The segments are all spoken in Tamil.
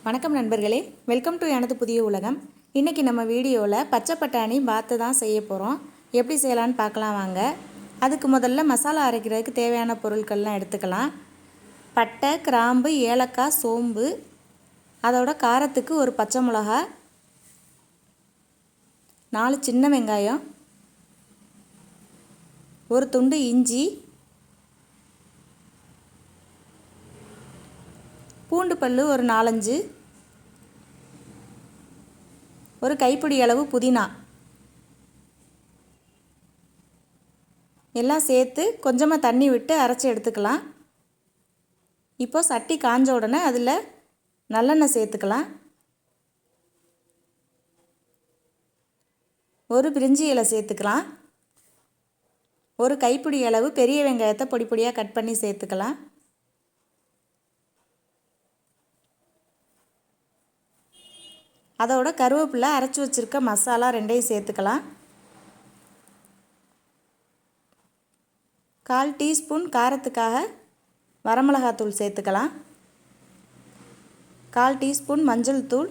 வணக்கம் நண்பர்களே, வெல்கம் டு எனது புதிய உலகம். இன்றைக்கி நம்ம வீடியோவில் பச்சை பட்டாணி பாத்து தான் செய்ய போகிறோம். எப்படி செய்யலான்னு பார்க்கலாம் வாங்க. அதுக்கு முதல்ல மசாலா அரைக்கிறதுக்கு தேவையான பொருட்கள்லாம் எடுத்துக்கலாம். பட்டை, கிராம்பு, ஏலக்காய், சோம்பு, அதோட காரத்துக்கு ஒரு பச்சை மிளகா, 4 சின்ன வெங்காயம், ஒரு துண்டு இஞ்சி, பூண்டு பல்லு ஒரு 4-5, ஒரு கைப்பிடி அளவு புதினா எல்லாம் சேர்த்து கொஞ்சமாக தண்ணி விட்டு அரைச்சி எடுத்துக்கலாம். இப்போ சட்டி காஞ்ச உடனே அதில் நல்லெண்ணெய் சேர்த்துக்கலாம். ஒரு பிரிஞ்சி இலை சேர்த்துக்கலாம். ஒரு கைப்பிடி அளவு பெரிய வெங்காயத்தை பொடி பொடியாக கட் பண்ணி சேர்த்துக்கலாம். அதோட கருவேப்பிலை, அரைச்சி வச்சுருக்க மசாலா ரெண்டையும் சேர்த்துக்கலாம். 1/4 டீஸ்பூன் காரத்துக்காக வரமிளகாத்தூள் சேர்த்துக்கலாம். 1/4 டீஸ்பூன் மஞ்சள் தூள்,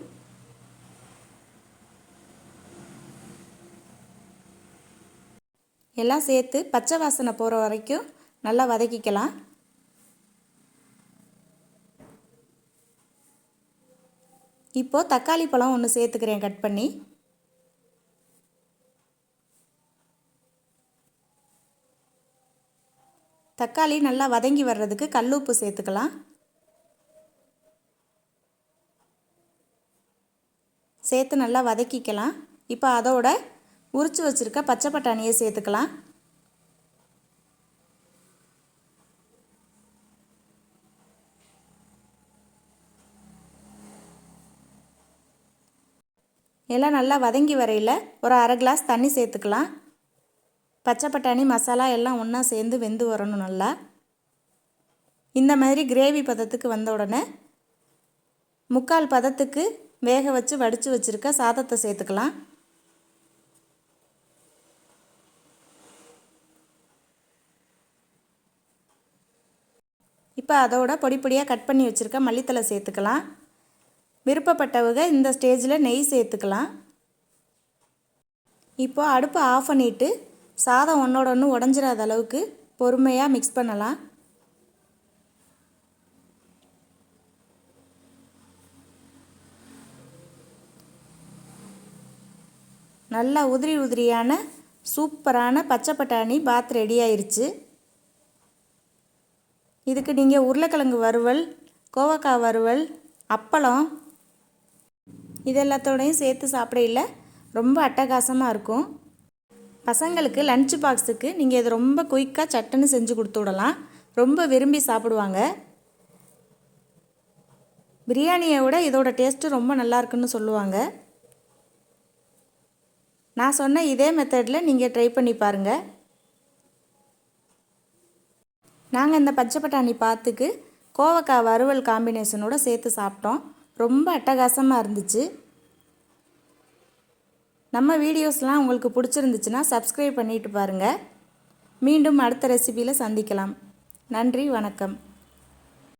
எல்லாம் சேர்த்து பச்சை வாசனை போகிற வரைக்கும் நல்லா வதக்கிக்கலாம். இப்போது தக்காளி பழம் ஒன்று சேர்த்துக்கிறேன் கட் பண்ணி. தக்காளி நல்லா வதங்கி வர்றதுக்கு கல்லுப்பு சேர்த்துக்கலாம். சேர்த்து நல்லா வதக்கிக்கலாம். இப்போ அதோட உரித்து வச்சுருக்க பச்சை பட்டாணியை சேர்த்துக்கலாம். எல்லாம் நல்லா வதங்கி வரையில் ஒரு 1/2 கிளாஸ் தண்ணி சேர்த்துக்கலாம். பச்சை பட்டாணி மசாலா எல்லாம் ஒன்றா சேர்ந்து வெந்து வரணும். நல்லா இந்த மாதிரி கிரேவி பதத்துக்கு வந்த உடனே 3/4 பதத்துக்கு வேக வச்சு வடித்து வச்சுருக்க சாதத்தை சேர்த்துக்கலாம். இப்போ அதோட பொடி பொடியாக கட் பண்ணி வச்சுருக்க மல்லித்தலை சேர்த்துக்கலாம். விருப்பப்பட்டவங்க இந்த ஸ்டேஜில் நெய் சேர்த்துக்கலாம். இப்போ அடுப்பை ஆஃப் பண்ணிவிட்டு சாதம் ஒன்றோட ஒன்று உடஞ்சிடாத அளவுக்கு பொறுமையாக மிக்ஸ் பண்ணலாம். நல்லா உதிரி உதிரியான சூப்பரான பச்சை பட்டாணி பாத் ரெடி ஆயிடுச்சு. இதுக்கு நீங்கள் உருளைக்கிழங்கு வறுவல், கோவக்காய் வறுவல், அப்பளம் இதெல்லாத்தோடையும் சேர்த்து சாப்பிடையில் ரொம்ப அட்டகாசமாக இருக்கும். பசங்களுக்கு லஞ்ச் பாக்ஸுக்கு நீங்கள் இதை ரொம்ப குயிக்காக சட்டுன்னு செஞ்சு கொடுத்து விடலாம். ரொம்ப விரும்பி சாப்பிடுவாங்க. பிரியாணியை விட இதோட டேஸ்ட்டு ரொம்ப நல்லாயிருக்குன்னு சொல்லுவாங்க. நான் சொன்ன இதே மெத்தடில் நீங்கள் ட்ரை பண்ணி பாருங்கள். நாங்கள் இந்த பச்சை பட்டாணி பாத்துக்கு கோவக்காய் வறுவல் காம்பினேஷனோடு சேர்த்து சாப்பிட்டோம். ரொம்ப அட்டகாசமாக இருந்துச்சு. நம்ம வீடியோஸ்லாம் உங்களுக்கு பிடிச்சிருந்துச்சுன்னா சப்ஸ்கிரைப் பண்ணிட்டு பாருங்கள். மீண்டும் அடுத்த ரெசிபியில் சந்திக்கலாம். நன்றி, வணக்கம்.